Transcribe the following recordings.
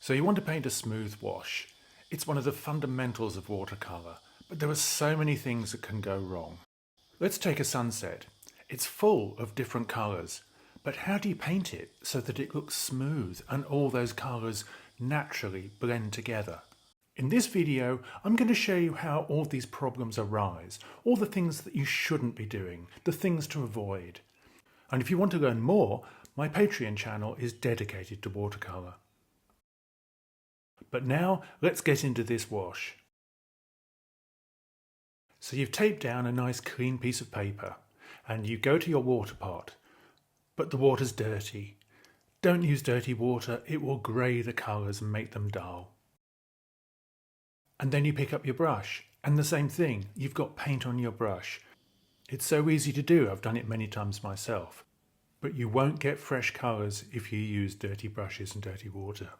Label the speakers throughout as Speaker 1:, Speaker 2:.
Speaker 1: So you want to paint a smooth wash. It's one of the fundamentals of watercolour, but there are so many things that can go wrong. Let's take a sunset. It's full of different colours, but how do you paint it so that it looks smooth and all those colours naturally blend together? In this video, I'm going to show you how all these problems arise, all the things that you shouldn't be doing, the things to avoid. And if you want to learn more, my Patreon channel is dedicated to watercolour. But now let's get into this wash. So you've taped down a nice clean piece of paper and you go to your water pot, but the water's dirty. Don't use dirty water, it will grey the colours and make them dull. And then you pick up your brush and the same thing, you've got paint on your brush. It's so easy to do, I've done it many times myself, but you won't get fresh colours if you use dirty brushes and dirty water.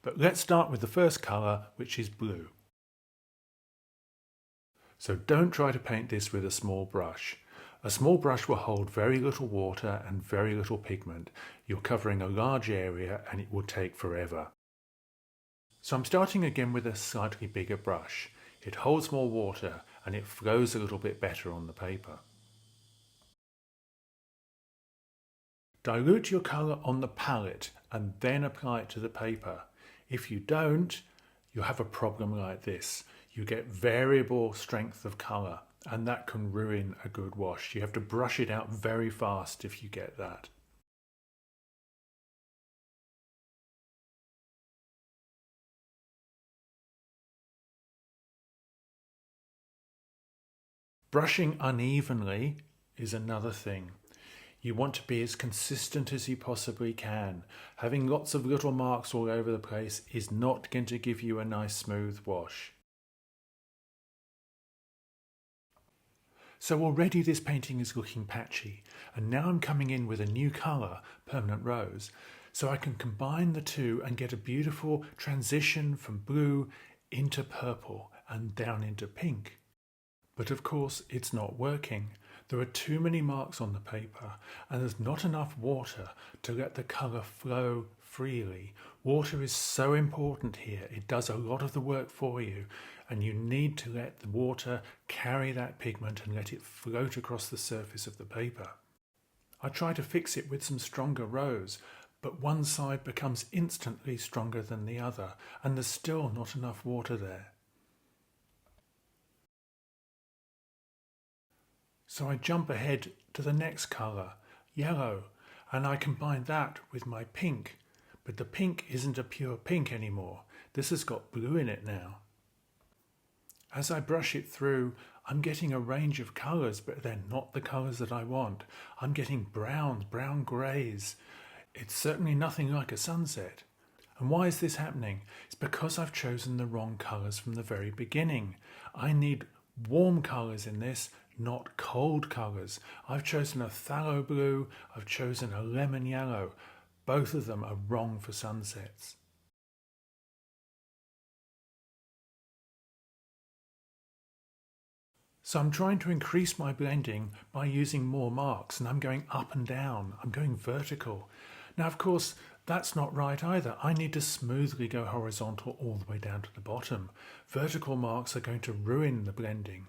Speaker 1: But let's start with the first colour, which is blue. So don't try to paint this with a small brush. A small brush will hold very little water and very little pigment. You're covering a large area and it will take forever. So I'm starting again with a slightly bigger brush. It holds more water and it flows a little bit better on the paper. Dilute your colour on the palette and then apply it to the paper. If you don't, you'll have a problem like this. You get variable strength of colour and that can ruin a good wash. You have to brush it out very fast if you get that. Brushing unevenly is another thing. You want to be as consistent as you possibly can. Having lots of little marks all over the place is not going to give you a nice smooth wash. So already this painting is looking patchy, and now I'm coming in with a new colour, Permanent Rose, so I can combine the two and get a beautiful transition from blue into purple and down into pink. But of course it's not working. There are too many marks on the paper and there's not enough water to let the colour flow freely. Water is so important here. It does a lot of the work for you and you need to let the water carry that pigment and let it float across the surface of the paper. I try to fix it with some stronger rose, but one side becomes instantly stronger than the other and there's still not enough water there. So I jump ahead to the next colour, yellow, and I combine that with my pink. But the pink isn't a pure pink anymore. This has got blue in it now. As I brush it through, I'm getting a range of colours, but they're not the colours that I want. I'm getting browns, brown greys. It's certainly nothing like a sunset. And why is this happening? It's because I've chosen the wrong colours from the very beginning. I need warm colours in this, not cold colours. I've chosen a phthalo blue, I've chosen a lemon yellow. Both of them are wrong for sunsets. So I'm trying to increase my blending by using more marks and I'm going up and down, I'm going vertical. Now of course that's not right either. I need to smoothly go horizontal all the way down to the bottom. Vertical marks are going to ruin the blending.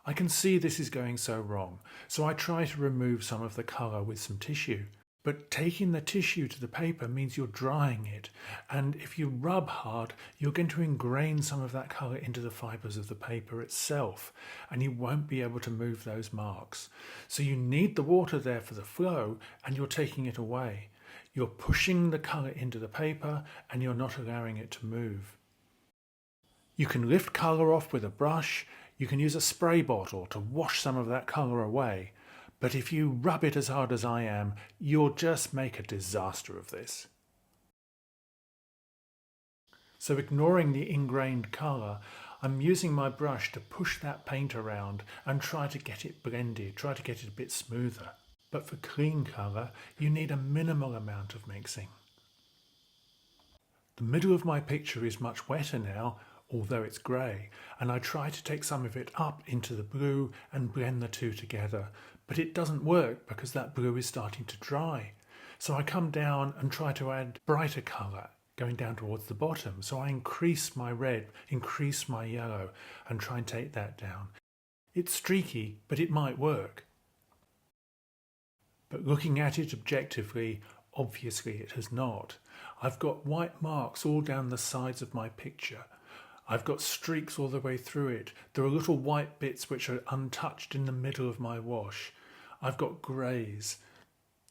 Speaker 1: I can see this is going so wrong, so I try to remove some of the colour with some tissue. But taking the tissue to the paper means you're drying it, and if you rub hard, you're going to ingrain some of that colour into the fibres of the paper itself, and you won't be able to move those marks. So you need the water there for the flow, and you're taking it away. You're pushing the colour into the paper, and you're not allowing it to move. You can lift colour off with a brush. You can use a spray bottle to wash some of that colour away, but if you rub it as hard as I am, you'll just make a disaster of this. So ignoring the ingrained colour, I'm using my brush to push that paint around and try to get it blended, try to get it a bit smoother. But for clean colour, you need a minimal amount of mixing. The middle of my picture is much wetter now, although it's grey, and I try to take some of it up into the blue and blend the two together, but it doesn't work because that blue is starting to dry. So I come down and try to add brighter colour going down towards the bottom. So I increase my red, increase my yellow, and try and take that down. It's streaky, but it might work. But looking at it objectively, obviously it has not. I've got white marks all down the sides of my picture. I've got streaks all the way through it. There are little white bits which are untouched in the middle of my wash. I've got greys.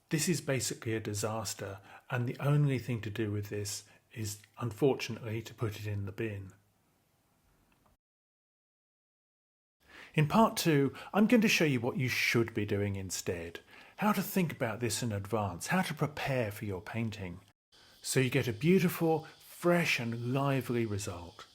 Speaker 1: This is basically a disaster, and the only thing to do with this is, unfortunately, to put it in the bin. In part 2, I'm going to show you what you should be doing instead, how to think about this in advance, how to prepare for your painting, so you get a beautiful, fresh and lively result.